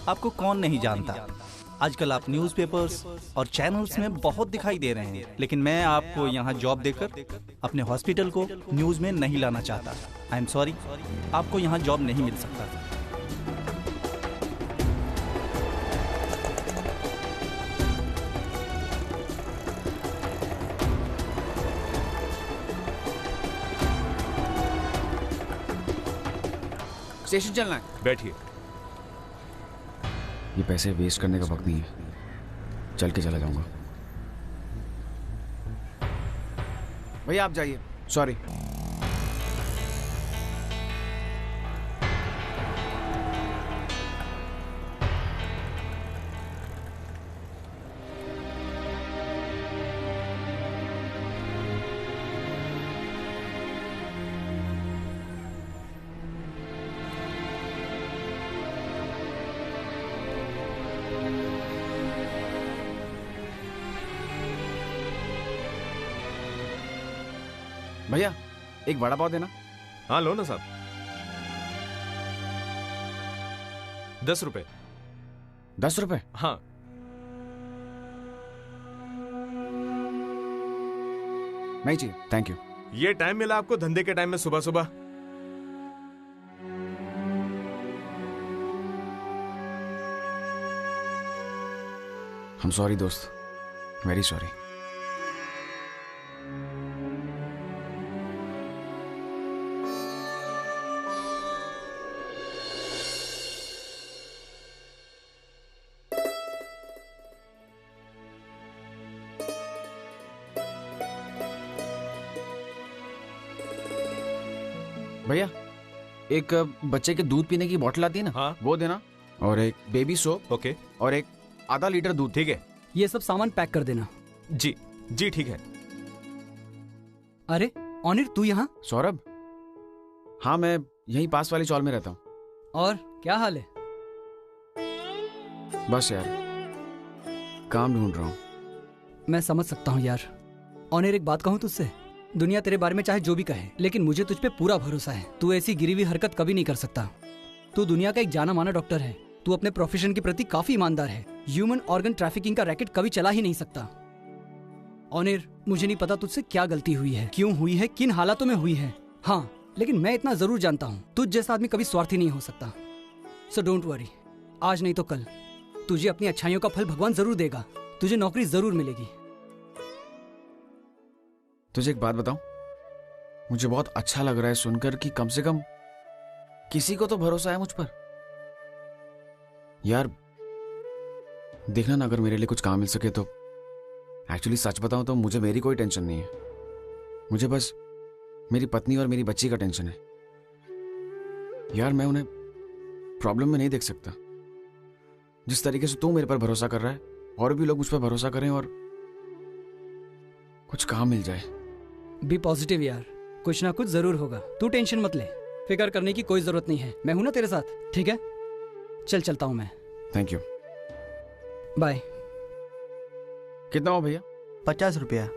आपको कौन नहीं जानता। आजकल आप न्यूज़पेपर्स और चैनल्स में बहुत दिखाई दे रहे हैं, लेकिन मैं आपको यहाँ जॉब देकर अपने हॉस्पिटल को न्यूज़ में नहीं लाना चाहता। आई एम सॉरी, आपको यहाँ जॉब नहीं मिल सकता। स्टेशन चलना है। बैठिए। ये पैसे वेस्ट करने का वक्त नहीं है, चल के चला जाऊंगा। भैया आप जाइए, सॉरी। भैया एक वड़ा पाव देना। हाँ लो ना साहब। 10 रुपए। 10 रुपए? हाँ। नहीं चाहिए, थैंक यू। ये टाइम मिला आपको धंधे के टाइम में सुबह सुबह? हम सॉरी दोस्त, वेरी सॉरी। भैया एक बच्चे के दूध पीने की बोतल आती है ना, हाँ। वो देना, और एक बेबी सोप। ओके। और एक आधा लीटर दूध। ठीक है। ये सब सामान पैक कर देना। जी जी ठीक है। अरे ऑनिर, तू यहाँ? सौरभ, हाँ मैं यहीं पास वाली चौल में रहता हूँ। और क्या हाल है? बस यार काम ढूंढ रहा हूँ। मैं समझ सकता हूँ यार। ऑनिर एक बात कहूँ तुझसे, दुनिया तेरे बारे में चाहे जो भी कहे, लेकिन मुझे तुझ पे पूरा भरोसा है। तू ऐसी गिरी हुई हरकत कभी नहीं कर सकता। तू दुनिया का एक जाना माना डॉक्टर है। तू अपने प्रोफेशन के प्रति काफी ईमानदार है। ह्यूमन ऑर्गन ट्रैफिकिंग का रैकेट कभी चला ही नहीं सकता। ऑनिर, मुझे नहीं पता तुझसे क्या गलती हुई है, क्यों हुई है, किन हालातों में हुई है। हाँ, लेकिन मैं इतना जरूर जानता हूँ, तुझ जैसा आदमी कभी स्वार्थी नहीं हो सकता। सो डोंट वरी, आज नहीं तो कल तुझे अपनी अच्छाइयों का फल भगवान जरूर देगा। तुझे नौकरी जरूर मिलेगी। तुझे एक बात बताऊं, मुझे बहुत अच्छा लग रहा है सुनकर कि कम से कम किसी को तो भरोसा है मुझ पर। यार देखना ना, अगर मेरे लिए कुछ काम मिल सके तो। एक्चुअली सच बताऊं तो मुझे मेरी कोई टेंशन नहीं है, मुझे बस मेरी पत्नी और मेरी बच्ची का टेंशन है। यार मैं उन्हें प्रॉब्लम में नहीं देख सकता। जिस तरीके से तू मेरे पर भरोसा कर रहा है, और भी लोग मुझ पर भरोसा करें और कुछ काम मिल जाए। बी पॉजिटिव यार, कुछ ना कुछ जरूर होगा। तू टेंशन मत ले, फिक्र करने की कोई जरूरत नहीं है। मैं हूं ना तेरे साथ, ठीक है? चलता हूं मैं। Thank you. बाय। कितना हो भैया? 50 रुपया।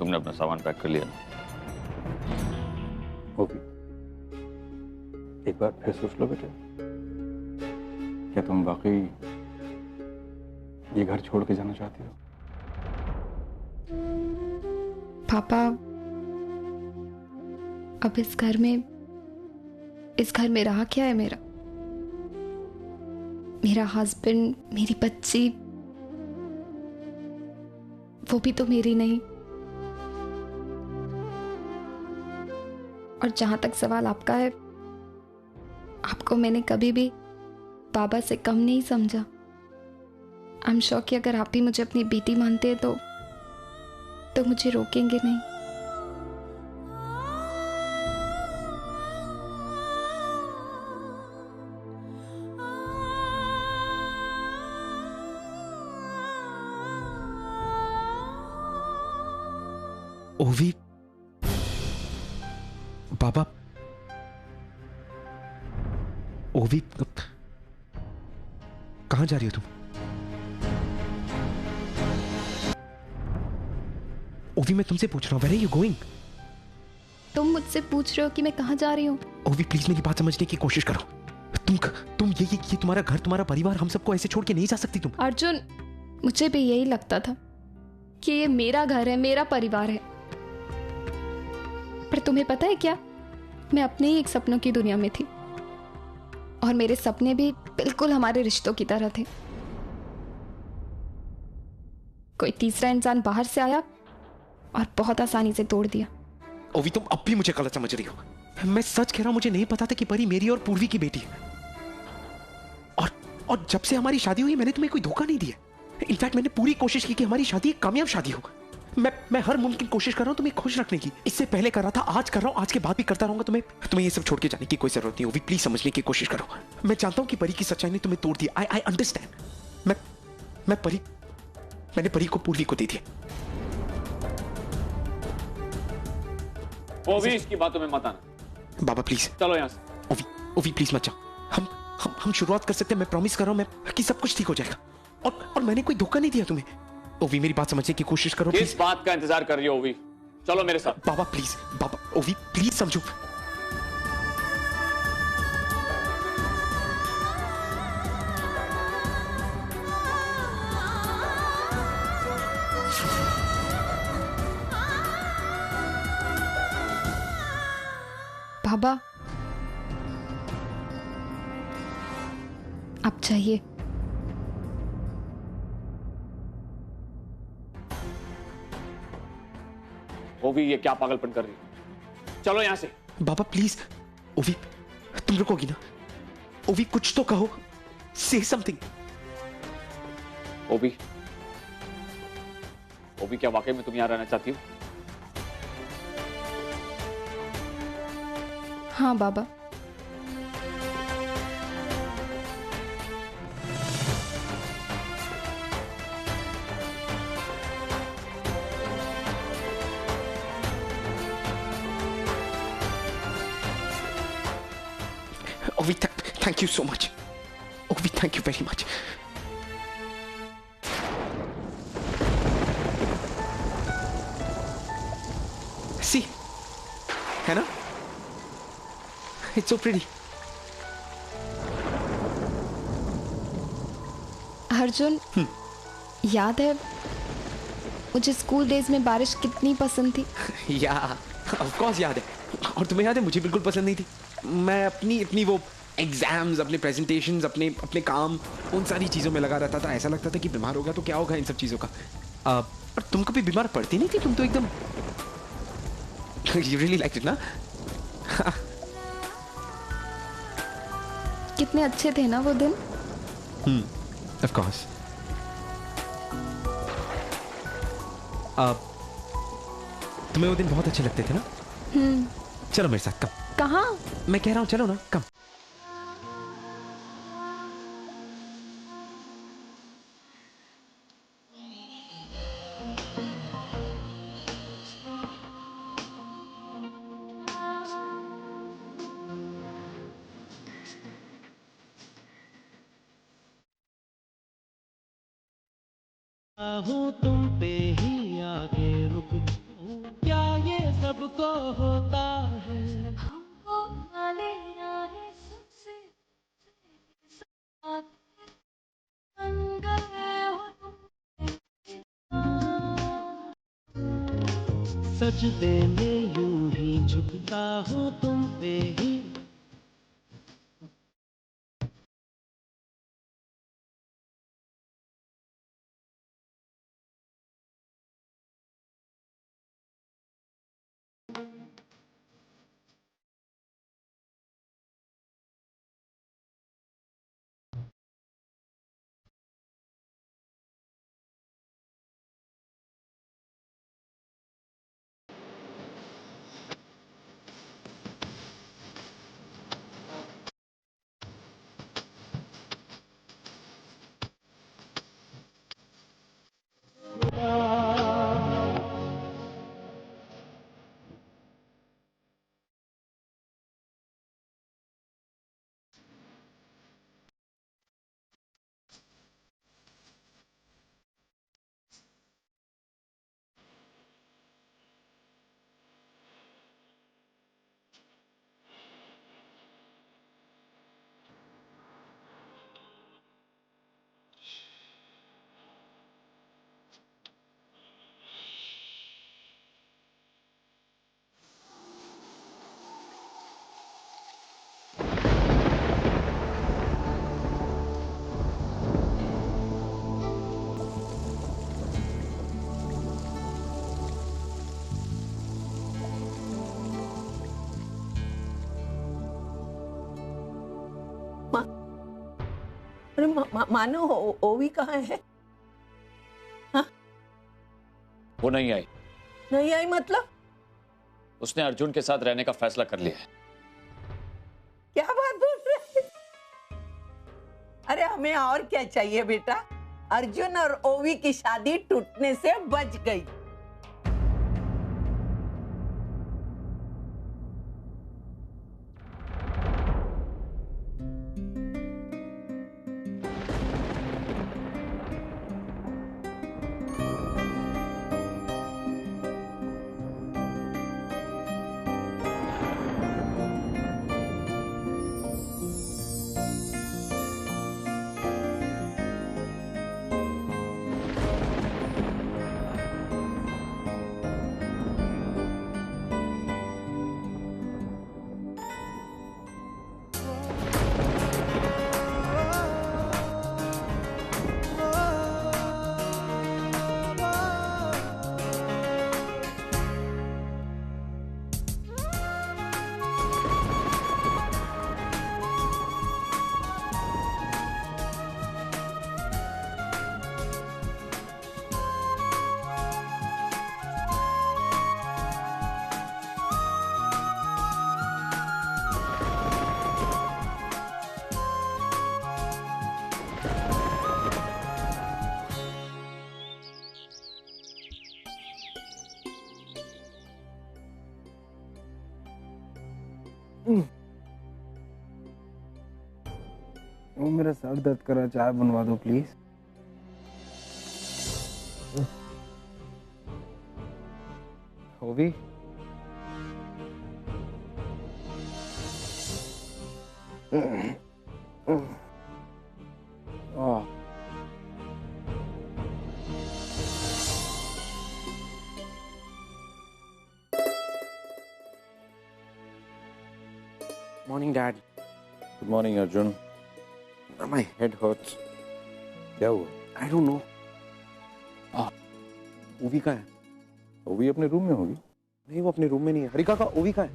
तुमने अपना सामान पैक कर लिया ना? ओवी, एक बार फिर सोच लो बेटे, क्या तुम वाकई ये घर छोड़ के जाना चाहती हो? पापा, अब इस घर में रहा क्या है मेरा हस्बैंड, मेरी बच्ची, वो भी तो मेरी नहीं। और जहां तक सवाल आपका है, आपको मैंने कभी भी बाबा से कम नहीं समझा। आई एम श्योर कि अगर आप भी मुझे अपनी बेटी मानते हैं तो मुझे रोकेंगे नहीं। ओवी, बाबा, ओवी, कहाँ जा रही हो तुम? ओवी, मैं तुमसे पूछ रहा हूँ, वेयर आर यू गोइंग? तुम मुझसे पूछ रहे हो कि मैं कहाँ जा रही हूँ? ओवी, प्लीज मेरी बात समझने की कोशिश करो। तुम ये तुम्हारा घर, तुम्हारा परिवार, हम सबको ऐसे छोड़ के नहीं जा सकती तुम। अर्जुन, मुझे भी यही लगता था कि ये मेरा घर है, मेरा परिवार है। पर तुम्हें पता है क्या, मैं अपने ही एक सपनों की दुनिया में थी, और मेरे सपने भी बिल्कुल हमारे रिश्तों की तरह थे। कोई तीसरा इंसान बाहर से आया और बहुत आसानी से तोड़ दिया। ओवी, तुम अब भी मुझे गलत समझ रही हो। मैं सच कह रहा हूं, मुझे नहीं पता था कि परी मेरी और पूर्वी की बेटी है। और जब से हमारी शादी हुई, मैंने तुम्हें कोई धोखा नहीं दिया। इनफैक्ट मैंने पूरी कोशिश की कि हमारी शादी एक कामयाब शादी हो। मैं हर मुमकिन कोशिश कर रहा हूं तुम्हें खुश रखने की। इससे पहले कर रहा था, आज कर रहा हूं, आज के बाद भी करता रहूंगा। तुम्हें ये सब छोड़ के जाने की कोई जरूरत नहीं होगी। प्लीज समझने की कोशिश करो। मैं जानता हूं कि परी की सच्चाई ने तुम्हें तोड़ दिया। I understand. मैंने परी को पूर्वी को दे दिया। ओवी, इसकी बातों में मत आना। बाबा प्लीज, चलो यहाँ से। ओवी प्लीज मत जाओ। हम शुरुआत कर सकते हैं। मैं प्रॉमिस कर रहा हूं कि सब कुछ ठीक हो जाएगा। और मैंने कोई धोखा नहीं दिया तुम्हें। ओवी, मेरी बात समझने की कोशिश करो। किस बात का इंतजार कर रही हो ओवी? चलो मेरे साथ। बाबा प्लीज, बाबा, ओवी प्लीज समझो। बाबा, अब चाहिए। ओवी, ये क्या पागलपन कर रही है? चलो यहां से। बाबा प्लीज, ओवी तुम रुकोगी ना? ओवी कुछ तो कहो, से समथिंग। ओवी, क्या वाकई में तुम यहां रहना चाहती हो? हाँ बाबा। Ovi, thank you so much. Ovi, thank you very much. See, है ना? It's so pretty. अर्जुन, याद है मुझे स्कूल डेज में बारिश कितनी पसंद थी? या, ऑफ कोर्स याद है। और तुम्हें याद है मुझे बिल्कुल पसंद नहीं थी। मैं अपनी वो एग्जाम्स, अपने प्रेजेंटेशंस, अपने काम, उन सारी चीज़ों में लगा रहता था। ऐसा लगता था कि बीमार हो गया तो क्या होगा इन सब चीज़ों का। पर तुम कभी बीमार पड़ती नहीं थी। तुम तो एकदम यू रियली लाइक इट ना? कितने अच्छे थे ना वो दिन। Of course. तुम्हें वो दिन बहुत अच्छे लगते थे ना? चलो मेरे साथ, कम। कहाँ? मैं कह रहा हूँ चलो ना, कम। तुम पे ही आके रुक को होता है। सजदे में यूं ही झुकता हूँ तुम पे ही। अरे मानो ओवी कहाँ है? हाँ? वो नहीं आई। नहीं आई मतलब? उसने अर्जुन के साथ रहने का फैसला कर लिया है। क्या बात बोल रहे? अरे हमें और क्या चाहिए बेटा? अर्जुन और ओवी की शादी टूटने से बच गई। वो मेरा सर दर्द कर रहा, चाय बनवा दो प्लीज। ओवी, morning dad. Good morning Arjun. My head hurts. क्या हुआ? I don't know. ओवी का है? ओवी अपने रूम में होगी। नहीं, वो अपने रूम में नहीं है। हरिका का ओवी का है?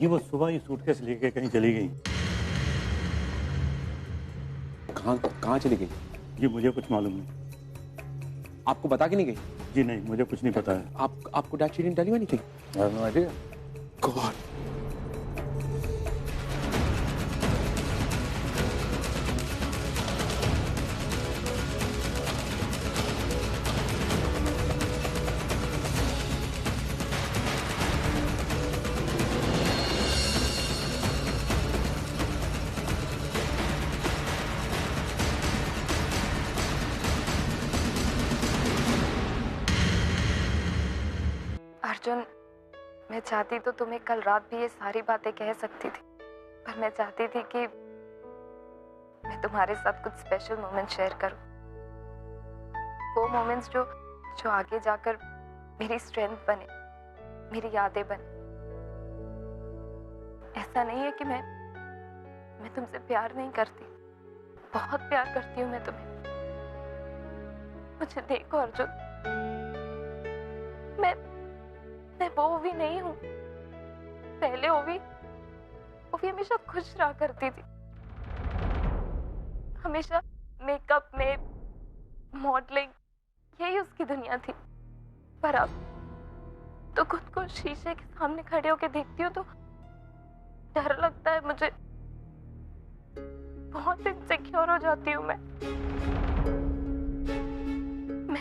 ये वो सुबह ही सूटकेस लेके कहीं चली गई। कहाँ चली गई? जी मुझे कुछ मालूम नहीं। आपको बता के नहीं गई? जी नहीं, मुझे कुछ नहीं पता है। आपको dad she didn't tell you anything? I have no idea. God. Arjun, मैं चाहती तो तुम्हें कल रात भी ये सारी बातें कह सकती थी, पर मैं चाहती थी कि मैं तुम्हारे साथ कुछ स्पेशल मोमेंट शेयर करूं। वो मोमेंट्स जो आगे जाकर मेरी स्ट्रेंथ बने, मेरी यादें बने। ऐसा नहीं है कि मैं तुमसे प्यार नहीं करती, बहुत प्यार करती हूँ मैं तुम्हें। मुझे देखो अर्जुन, मैं वो भी नहीं हूँ। पहले वो भी हमेशा खुश रहा करती थी, हमेशा मेकअप में, मॉडलिंग, यही उसकी दुनिया थी। पर अब तो खुद को शीशे के सामने खड़े होके देखती हूँ तो डर लगता है मुझे, बहुत इनसिक्योर हो जाती हूँ मैं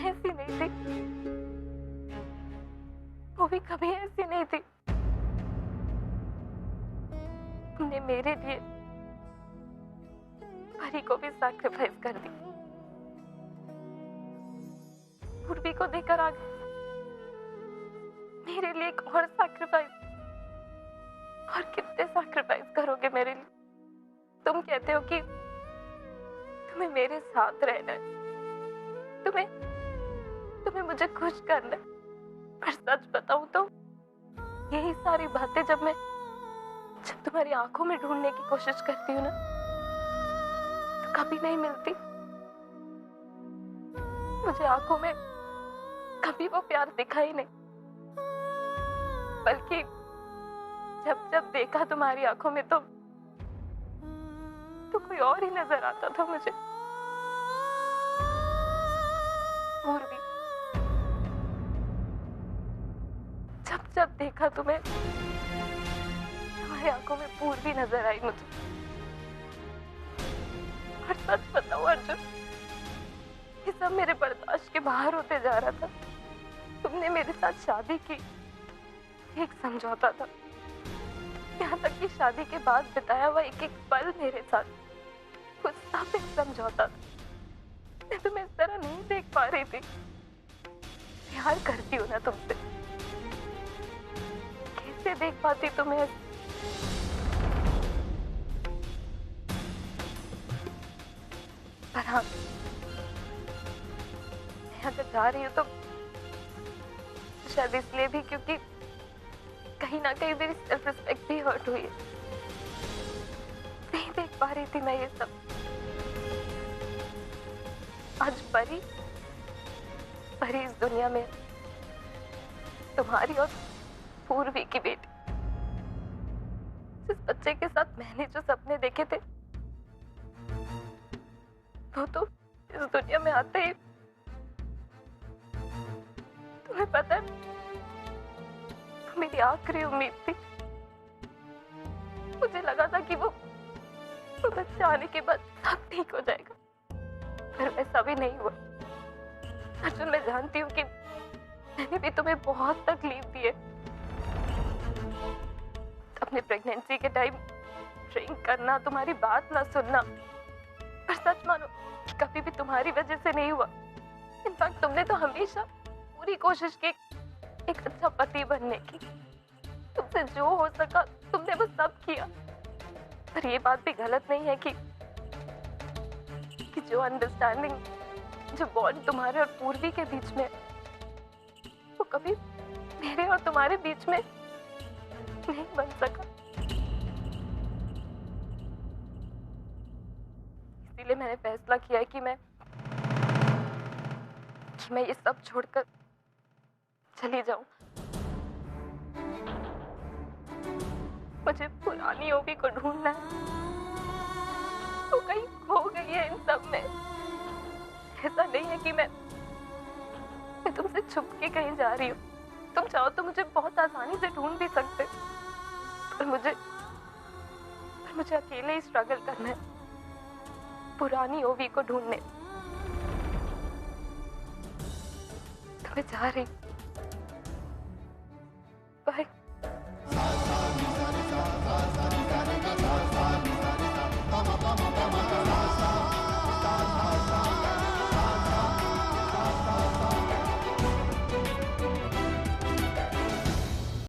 ऐसी नहीं थी, वो भी कभी ऐसी नहीं थी। तुमने मेरे लिए परी को भी सैक्रिफाइस कर दी, पूर्वी को देकर आ गई। मेरे लिए एक और सैक्रिफाइस, और कितने सैक्रिफाइस करोगे मेरे लिए? तुम कहते हो कि तुम्हें मेरे साथ रहना है, तुम्हें मुझे खुश करना है, पर सच बताऊं तो यही सारी बातें जब तुम्हारी आंखों में ढूंढने की कोशिश करती हूँ ना, तो कभी नहीं मिलती। मुझे आंखों में कभी वो प्यार दिखा ही नहीं, बल्कि जब देखा तुम्हारी आंखों में तो कोई और ही नजर आता था मुझे। पूर्वी, जब देखा तुम्हें, तुम्हारी आंखों में पूर्वी नजर आई मुझे। और सच बताओ अर्जुन, ये सब मेरे बर्दाश्त के बाहर होते जा रहा था। तुमने मेरे साथ शादी की, एक समझौता था, यहाँ तक कि शादी के बाद बिताया हुआ एक पल मेरे साथ, वो सब एक समझौता था। मैं तुम्हें इस तरह नहीं देख पा रही थी। प्यार करती हूँ ना तुमसे, कैसे देख पाती तुम्हें? पर हाँ, मैं अगर जा रही हूँ तो शायद इसलिए भी क्योंकि कहीं ना कहीं मेरी सेल्फ रिस्पेक्ट भी हर्ट हुई है। नहीं देख पा रही थी मैं ये सब। आज परी इस दुनिया में तुम्हारी और पूर्वी की बेटी, जिस बच्चे के साथ मैंने जो सपने देखे थे वो तो इस दुनिया में आते ही, तुम्हें पता है, मेरी आखिरी उम्मीद थी। मुझे लगा था कि वो बच्चा आने के बाद सब ठीक हो जाएगा, पर वैसा भी नहीं हुआ। अर्जुन, मैं जानती हूँ कि मैंने भी तुम्हें बहुत तकलीफ दी है। अपने प्रेगनेंसी के टाइम ड्रिंक करना, तुम्हारी बात ना सुनना, पर सच मानो कि कभी भी तुम्हारी वजह से नहीं हुआ। इनफैक्ट तुमने तो हमेशा पूरी कोशिश की एक अच्छा पति बनने की। तुमसे जो हो सका तुमने वो सब किया। पर ये बात भी गलत नहीं है कि जो अंडरस्टैंडिंग, जो बॉन्ड तुम्हारे और पूर्वी के बीच में, वो कभी मेरे और तुम्हारे बीच में नहीं बन सका। इसीलिए मैंने फैसला किया है कि मैं ये सब छोड़कर चली जाऊं। मुझे पुरानी ओवी को ढूंढना है, वो कहीं खो गई है इन सब में। ऐसा नहीं है कि मैं तुमसे छुप के कहीं जा रही हूँ। तुम चाहो तो मुझे बहुत आसानी से ढूंढ भी सकते, पर मुझे अकेले ही स्ट्रगल करना है पुरानी ओवी को ढूंढने। तो मैं जा रही हूँ।